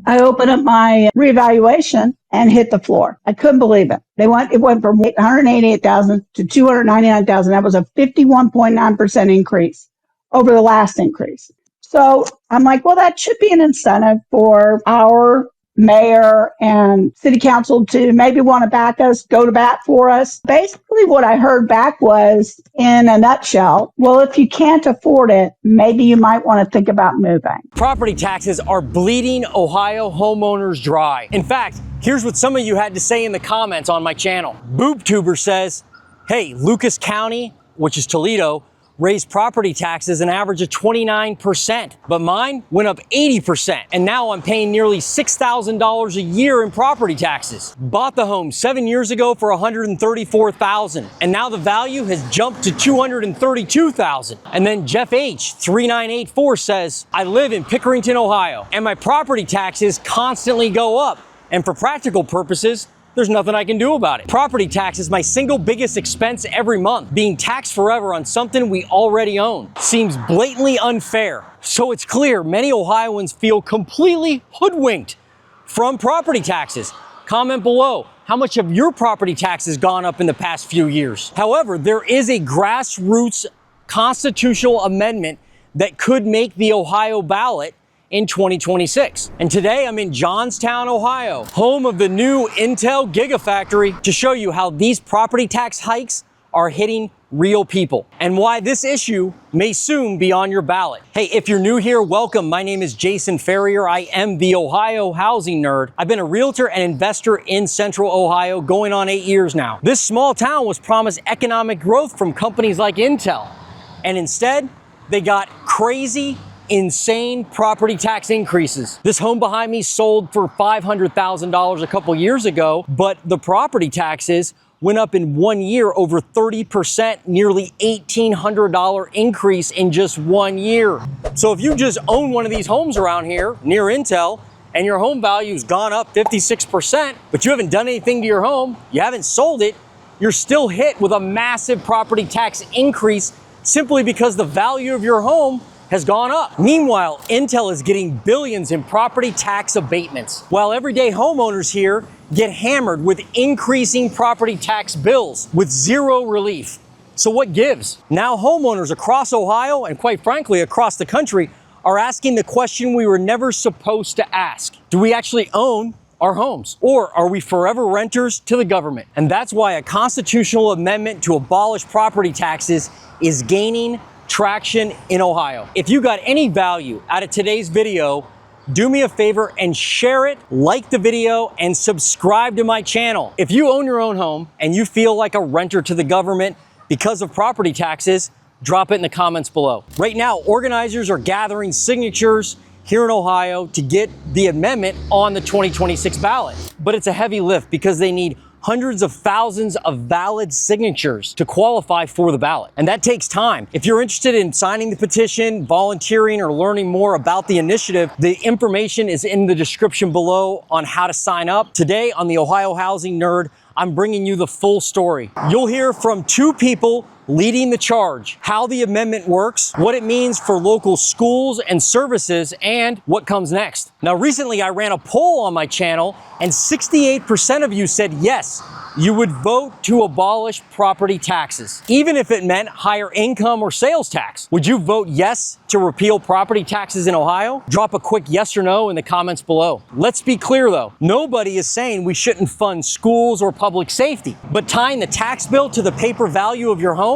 I opened up my reevaluation and hit the floor. I couldn't believe it. It went from $188,000 to $299,000. That was a 51.9% increase over the last increase. So I'm like, well, that should be an incentive for our mayor and city council to maybe want to back us, go to bat for us. Basically, what I heard back was, in a nutshell, well, if you can't afford it, maybe you might want to think about moving. Property taxes are bleeding Ohio homeowners dry. In fact, here's what some of you had to say in the comments on my channel. BoobTuber says, hey, Lucas County, which is Toledo, raised property taxes an average of 29%, but mine went up 80%. And now I'm paying nearly $6,000 a year in property taxes. Bought the home 7 years ago for $134,000, and now the value has jumped to $232,000. And then Jeff H 3984 says, I live in Pickerington, Ohio, and my property taxes constantly go up. And for practical purposes, there's nothing I can do about it. Property tax is my single biggest expense every month. Being taxed forever on something we already own seems blatantly unfair. So it's clear many Ohioans feel completely hoodwinked from property taxes. Comment below, how much have your property taxes gone up in the past few years? However, there is a grassroots constitutional amendment that could make the Ohio ballot in 2026. And today I'm in Johnstown, Ohio, home of the new Intel Gigafactory, to show you how these property tax hikes are hitting real people and why this issue may soon be on your ballot. Hey, if you're new here, welcome. My name is Jason Ferrier. I am the Ohio housing nerd. I've been a realtor and investor in Central Ohio going on 8 years now. This small town was promised economic growth from companies like Intel, and instead they got crazy, insane property tax increases. This home behind me sold for $500,000 a couple years ago, but the property taxes went up in 1 year over 30%, nearly $1,800 increase in just 1 year. So if you just own one of these homes around here near Intel and your home value's gone up 56%, but you haven't done anything to your home, you haven't sold it, you're still hit with a massive property tax increase simply because the value of your home has gone up. Meanwhile, Intel is getting billions in property tax abatements, while everyday homeowners here get hammered with increasing property tax bills with zero relief. So what gives? Now homeowners across Ohio, and quite frankly across the country, are asking the question we were never supposed to ask. Do we actually own our homes, or are we forever renters to the government? And that's why a constitutional amendment to abolish property taxes is gaining traction in Ohio. If you got any value out of today's video, do me a favor and share it, like the video, and subscribe to my channel. If you own your own home and you feel like a renter to the government because of property taxes, drop it in the comments below. Right now, organizers are gathering signatures here in Ohio to get the amendment on the 2026 ballot. But it's a heavy lift because they need hundreds of thousands of valid signatures to qualify for the ballot. And that takes time. If you're interested in signing the petition, volunteering, or learning more about the initiative, the information is in the description below on how to sign up. Today on the Ohio Housing Nerd, I'm bringing you the full story. You'll hear from two people leading the charge, how the amendment works, what it means for local schools and services, and what comes next. Now, recently I ran a poll on my channel, and 68% of you said yes, you would vote to abolish property taxes, even if it meant higher income or sales tax. Would you vote yes to repeal property taxes in Ohio? Drop a quick yes or no in the comments below. Let's be clear though, nobody is saying we shouldn't fund schools or public safety, but tying the tax bill to the paper value of your home,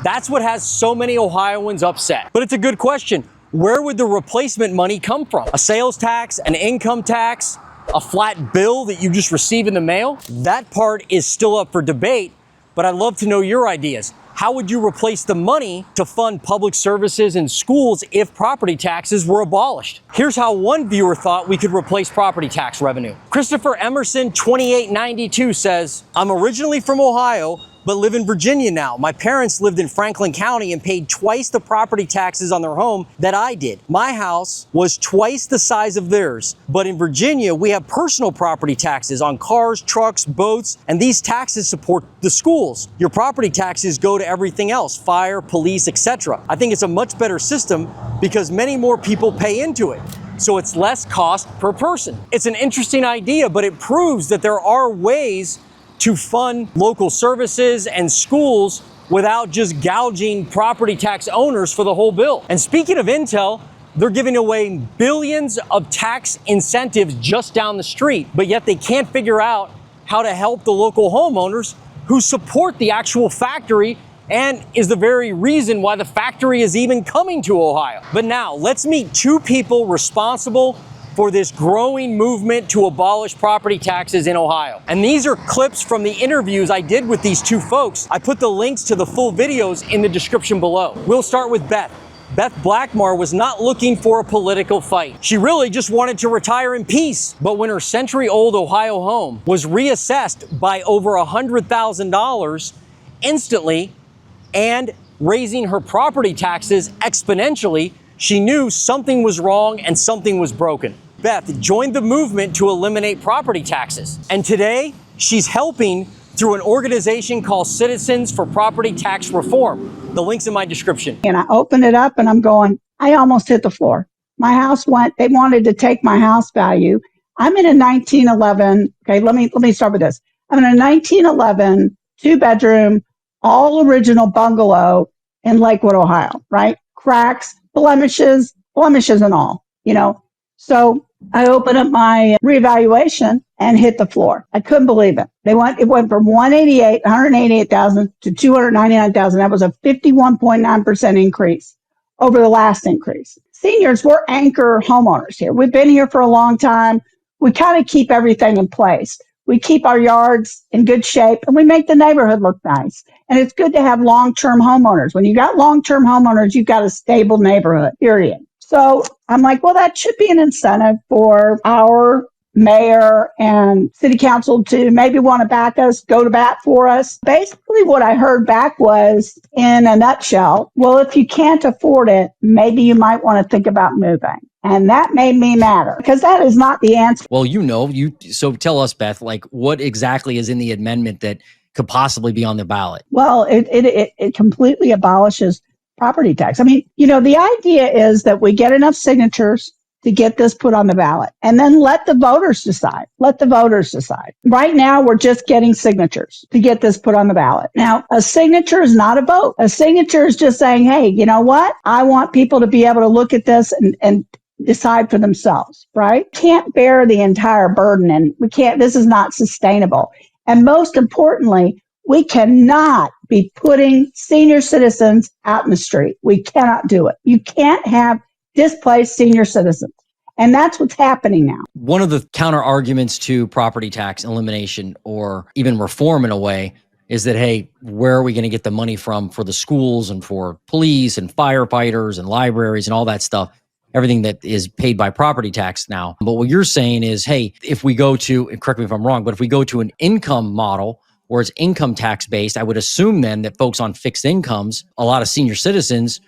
that's what has so many Ohioans upset. But it's a good question. Where would the replacement money come from? A sales tax, an income tax, a flat bill that you just receive in the mail? That part is still up for debate, but I'd love to know your ideas. How would you replace the money to fund public services and schools if property taxes were abolished? Here's how one viewer thought we could replace property tax revenue. Christopher Emerson 2892 says, I'm originally from Ohio, but live in Virginia now. My parents lived in Franklin County and paid twice the property taxes on their home that I did. My house was twice the size of theirs, but in Virginia, we have personal property taxes on cars, trucks, boats, and these taxes support the schools. Your property taxes go to everything else, fire, police, etc. I think it's a much better system because many more people pay into it. so it's less cost per person. It's an interesting idea, but it proves that there are ways to fund local services and schools without just gouging property tax owners for the whole bill. And speaking of Intel, they're giving away billions of tax incentives just down the street, but yet they can't figure out how to help the local homeowners who support the actual factory and is the very reason why the factory is even coming to Ohio. But now let's meet two people responsible for this growing movement to abolish property taxes in Ohio. And these are clips from the interviews I did with these two folks. I put the links to the full videos in the description below. We'll start with Beth. Beth Blackmar was not looking for a political fight. She really just wanted to retire in peace. But when her century-old Ohio home was reassessed by over $100,000 instantly and raising her property taxes exponentially, she knew something was wrong and something was broken. Beth joined the movement to eliminate property taxes. And today, she's helping through an organization called Citizens for Property Tax Reform. The link's in my description. And I opened it up and I'm going, I almost hit the floor. My house they wanted to take my house value. I'm in a 1911, okay, let me start with this. I'm in a 1911 2-bedroom, all original bungalow in Lakewood, Ohio, right? Cracks, blemishes and all, So I opened up my reevaluation and hit the floor. I couldn't believe it. It went from 188,000 to 299,000. That was a 51.9% increase over the last increase. Seniors, we're anchor homeowners here. We've been here for a long time. We kind of keep everything in place. We keep our yards in good shape and we make the neighborhood look nice. And it's good to have long-term homeowners. When you got long-term homeowners, you've got a stable neighborhood, period. So I'm like, well, that should be an incentive for our mayor and city council to maybe want to back us, go to bat for us. Basically, what I heard back was, in a nutshell, well, if you can't afford it, maybe you might want to think about moving. And that made me madder because that is not the answer. Well, so tell us, Beth, like what exactly is in the amendment that could possibly be on the ballot? Well, it completely abolishes property tax. I mean, the idea is that we get enough signatures to get this put on the ballot and then let the voters decide. Right now, we're just getting signatures to get this put on the ballot. Now, a signature is not a vote. A signature is just saying, hey, you know what? I want people to be able to look at this and decide for themselves, right? Can't bear the entire burden and this is not sustainable. And most importantly, we cannot be putting senior citizens out in the street. We cannot do it. You can't have displaced senior citizens. And that's what's happening now. One of the counter arguments to property tax elimination or even reform in a way is that, hey, where are we going to get the money from for the schools and for police and firefighters and libraries and all that stuff? Everything that is paid by property tax now. But what you're saying is, hey, if we go to, and correct me if I'm wrong, but if we go to an income model where it's income tax based, I would assume then that folks on fixed incomes, a lot of senior citizens,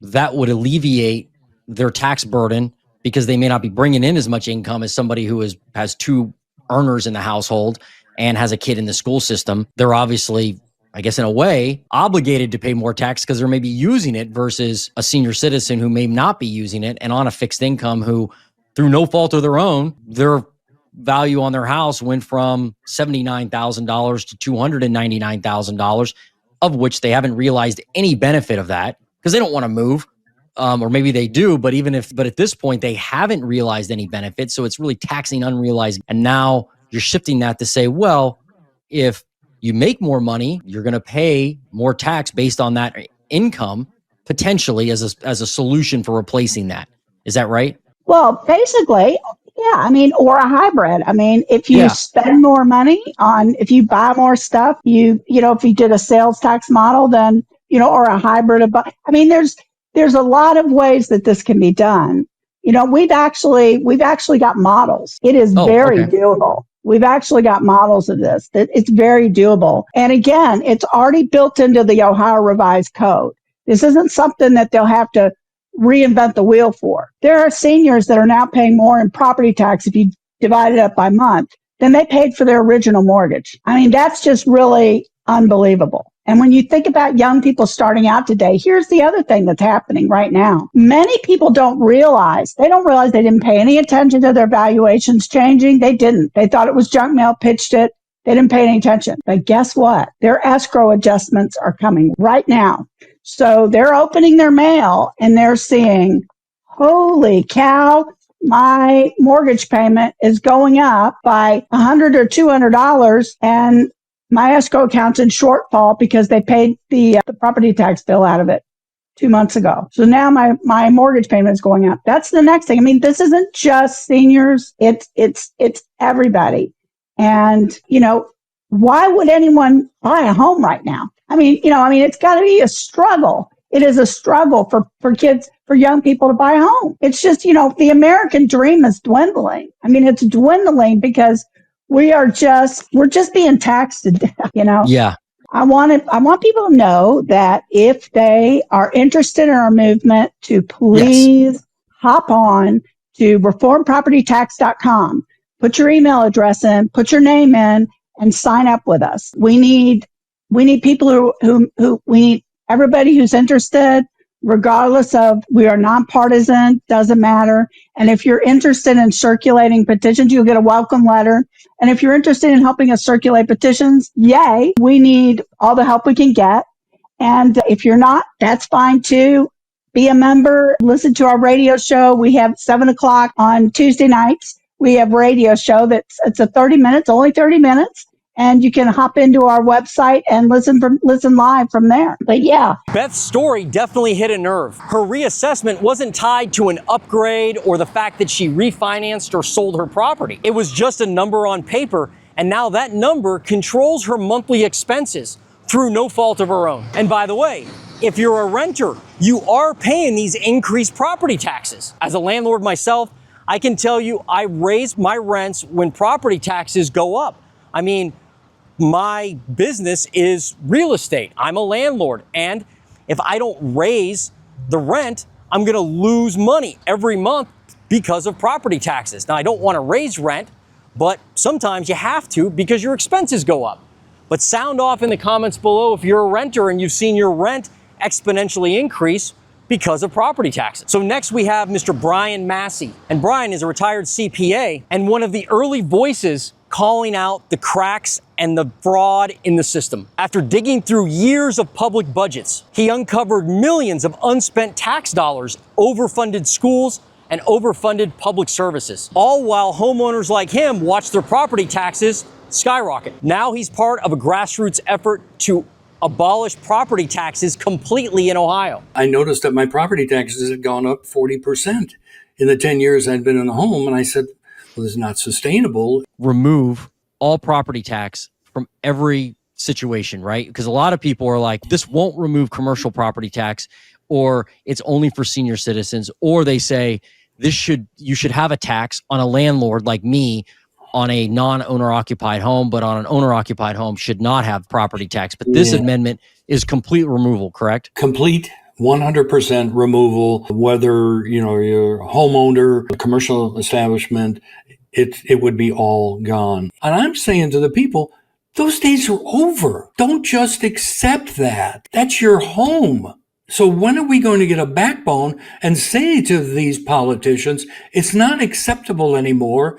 that would alleviate their tax burden because they may not be bringing in as much income as somebody who has two earners in the household and has a kid in the school system. They're obviously, I guess in a way, obligated to pay more tax because they're maybe using it versus a senior citizen who may not be using it and on a fixed income who, through no fault of their own, their value on their house went from $79,000 to $299,000, of which they haven't realized any benefit of that because they don't want to move. Or maybe they do, but at this point, they haven't realized any benefit. So it's really taxing unrealized. And now you're shifting that to say, well, if you make more money, you're going to pay more tax based on that income, potentially as a solution for replacing that. Is that right? Well, basically, yeah. I mean, or a hybrid. I mean, if you spend more money if you buy more stuff, if you did a sales tax model, then, or a hybrid of, I mean, there's a lot of ways that this can be done. We've actually got models. It is very doable. We've actually got models of this. It's very doable. And again, it's already built into the Ohio Revised Code. This isn't something that they'll have to reinvent the wheel for. There are seniors that are now paying more in property tax if you divide it up by month than they paid for their original mortgage. I mean, that's just really unbelievable. And when you think about young people starting out today, here's the other thing that's happening right now. Many people don't realize they didn't pay any attention to their valuations changing. They didn't. They thought it was junk mail, pitched it. They didn't pay any attention. But guess what? Their escrow adjustments are coming right now. So they're opening their mail and they're seeing, holy cow, my mortgage payment is going up by $100 or $200, and my escrow account's in shortfall because they paid the property tax bill out of it 2 months ago. So now my mortgage payment is going up. That's the next thing. I mean, this isn't just seniors. It's everybody. And, why would anyone buy a home right now? I mean, it's got to be a struggle. It is a struggle for kids, for young people to buy a home. It's just, the American dream is dwindling. I mean, it's dwindling because we're just being taxed to death, Yeah. I want people to know that if they are interested in our movement, to please hop on to reformpropertytax.com, put your email address in, put your name in, and sign up with us. We need people who we need everybody who's interested, regardless of, we are nonpartisan, doesn't matter. And if you're interested in circulating petitions, you'll get a welcome letter. And if you're interested in helping us circulate petitions, yay, we need all the help we can get. And if you're not, that's fine too. Be a member, listen to our radio show. We have 7:00 on Tuesday nights. We have a radio show it's a 30 minutes, only 30 minutes. And you can hop into our website and listen live from there. But yeah. Beth's story definitely hit a nerve. Her reassessment wasn't tied to an upgrade or the fact that she refinanced or sold her property. It was just a number on paper, and now that number controls her monthly expenses through no fault of her own. And by the way, if you're a renter, you are paying these increased property taxes. As a landlord myself, I can tell you I raise my rents when property taxes go up. I mean, my business is real estate. I'm a landlord. And if I don't raise the rent, I'm going to lose money every month because of property taxes. Now, I don't want to raise rent, but sometimes you have to because your expenses go up. But sound off in the comments below if you're a renter and you've seen your rent exponentially increase because of property taxes. So next we have Mr. Brian Massey. And Brian is a retired CPA and one of the early voices calling out the cracks and the fraud in the system. After digging through years of public budgets, he uncovered millions of unspent tax dollars, overfunded schools, and overfunded public services, all while homeowners like him watch their property taxes skyrocket. Now he's part of a grassroots effort to abolish property taxes completely in Ohio. I noticed that my property taxes had gone up 40% in the 10 years I'd been in a home, and I said, well, this is not sustainable. Remove all property tax from every situation, right? Because a lot of people are like, this won't remove commercial property tax, or it's only for senior citizens, or they say you should have a tax on a landlord like me on a non-owner occupied home, but on an owner occupied home should not have property tax. But this amendment is complete removal, correct? Complete 100% removal, whether you're a homeowner, a commercial establishment, it would be all gone. And I'm saying to the people, those days are over. Don't just accept that. That's your home. So when are we going to get a backbone and say to these politicians, it's not acceptable anymore.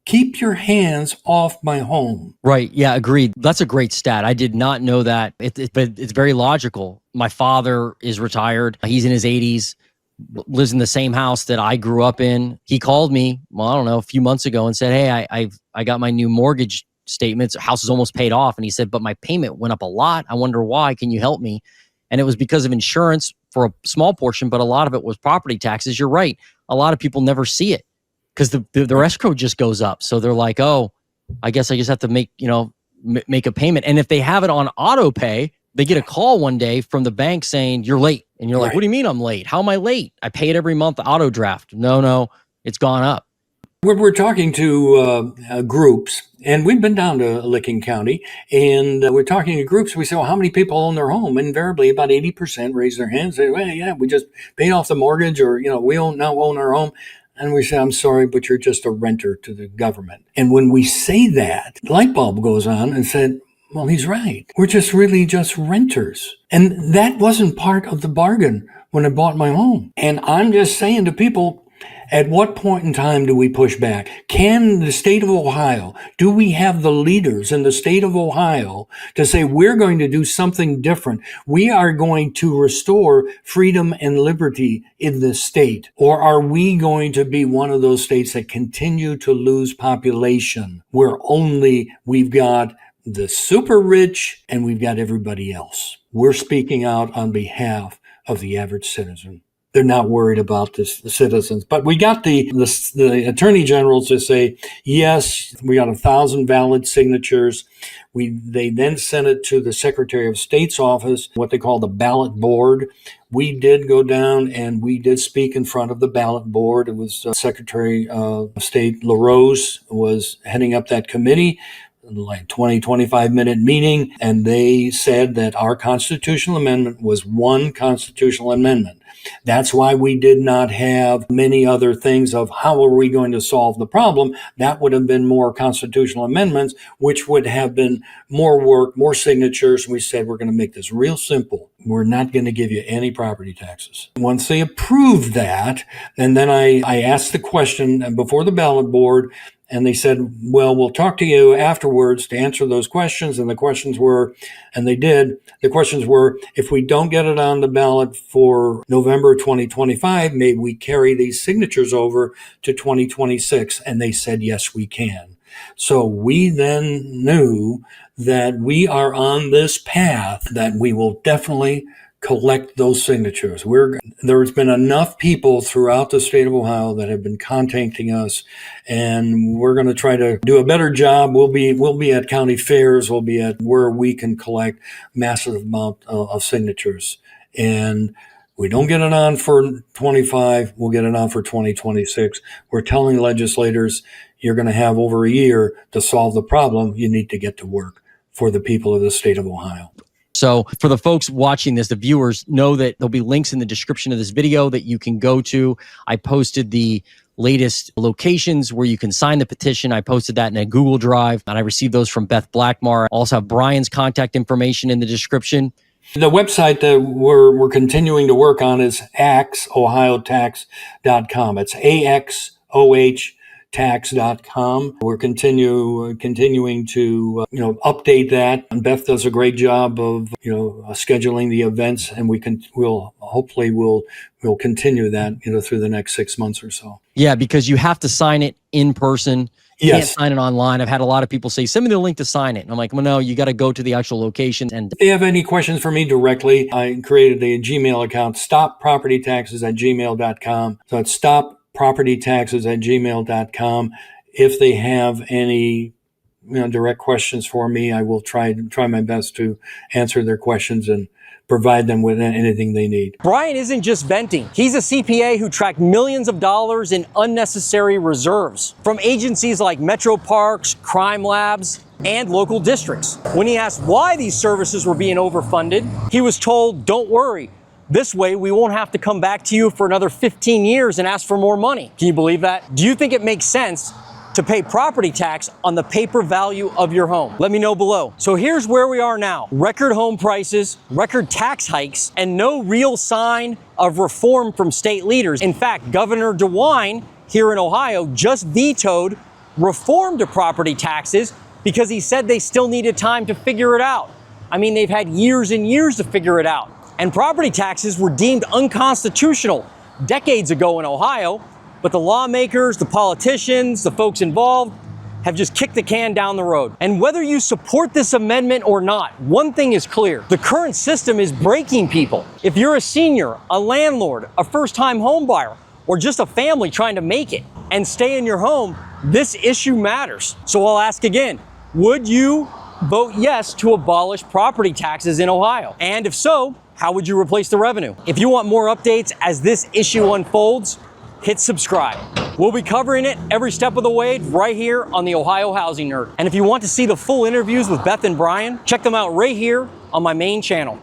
Keep your hands off my home. Right. Yeah, agreed. That's a great stat. I did not know that. But it's very logical. My father is retired. He's in his 80s, lives in the same house that I grew up in. He called me, well, I don't know, a few months ago and said, hey, I got my new mortgage statements. House is almost paid off. And he said, but my payment went up a lot. I wonder why. Can you help me? And it was because of insurance for a small portion, but a lot of it was property taxes. You're right. A lot of people never see it because the escrow just goes up. So they're like, oh, I guess I just have to make a payment. And if they have it on auto pay, they get a call one day from the bank saying you're late. And you're like, what do you mean I'm late? How am I late? I pay it every month, auto draft. No, it's gone up. We're talking to groups, and we've been down to Licking County, and we're talking to groups. We say, well, how many people own their home? Invariably, about 80% raise their hands. Say, well, yeah, we just paid off the mortgage, or, we now own our home. And we say, I'm sorry, but you're just a renter to the government. And when we say that, the light bulb goes on and said, Well, he's right. We're just really just renters. And that wasn't part of the bargain when I bought my home. And I'm just saying to people, at what point in time do we push back? Can the state of Ohio, do we have the leaders in the state of Ohio to say we're going to do something different? We are going to restore freedom and liberty in this state. Or are we going to be one of those states that continue to lose population where only we've got the super rich and we've got everybody else? We're speaking out on behalf of the average citizen. They're not worried about the citizens. But we got the attorney generals to say, yes, we got 1,000 valid signatures. They then sent it to the Secretary of State's office, what they call the ballot board. We did go down and we did speak in front of the ballot board. It was Secretary of State LaRose was heading up that committee, like 25-minute meeting, and they said that our constitutional amendment was one constitutional amendment. That's why we did not have many other things of how are we going to solve the problem. That would have been more constitutional amendments, which would have been more work, more signatures. We said we're going to make this real simple. We're not going to give you any property taxes. Once they approved that, and then I asked the question before the ballot board, and they said, well, we'll talk to you afterwards to answer those questions. And the questions were, and they did, the questions were, if we don't get it on the ballot for November 2025, may we carry these signatures over to 2026? And they said, yes, we can. So we then knew that we are on this path that we will definitely collect those signatures. There's been enough people throughout the state of Ohio that have been contacting us, and we're going to try to do a better job. We'll be at county fairs. We'll be at where we can collect massive amount of signatures. And we don't get it on for 25. We'll get it on for 2026. We're telling legislators, you're going to have over a year to solve the problem. You need to get to work for the people of the state of Ohio. So for the folks watching this, the viewers, know that there'll be links in the description of this video that you can go to. I posted the latest locations where you can sign the petition. I posted that in a Google Drive, and I received those from Beth Blackmar. I also have Brian's contact information in the description. The website that we're continuing to work on is axohiotax.com. It's AXOH tax.com. We're continuing to update that. And Beth does a great job of scheduling the events, and we'll continue that through the next 6 months or so. Yeah, because you have to sign it in person. You Yes. can't sign it online. I've had a lot of people say, send me the link to sign it. And I'm like, well, no, you got to go to the actual location. And If they have any questions for me directly, I created a Gmail account, stoppropertytaxes@gmail.com. So it's stoppropertytaxes@gmail.com. If they have any direct questions for me, I will try my best to answer their questions and provide them with anything they need. Brian isn't just venting. He's a CPA who tracked millions of dollars in unnecessary reserves from agencies like Metro Parks, crime labs, and local districts. When he asked why these services were being overfunded, he was told, don't worry. This way, we won't have to come back to you for another 15 years and ask for more money. Can you believe that? Do you think it makes sense to pay property tax on the paper value of your home? Let me know below. So here's where we are now. Record home prices, record tax hikes, and no real sign of reform from state leaders. In fact, Governor DeWine here in Ohio just vetoed reform to property taxes because he said they still needed time to figure it out. I mean, they've had years and years to figure it out. And property taxes were deemed unconstitutional decades ago in Ohio. But the lawmakers, the politicians, the folks involved have just kicked the can down the road. And whether you support this amendment or not, one thing is clear. The current system is breaking people. If you're a senior, a landlord, a first-time home buyer, or just a family trying to make it and stay in your home, this issue matters. So I'll ask again, would you vote yes to abolish property taxes in Ohio? And if so, how would you replace the revenue? If you want more updates as this issue unfolds, hit subscribe. We'll be covering it every step of the way right here on the Ohio Housing Nerd. And if you want to see the full interviews with Beth and Brian, check them out right here on my main channel.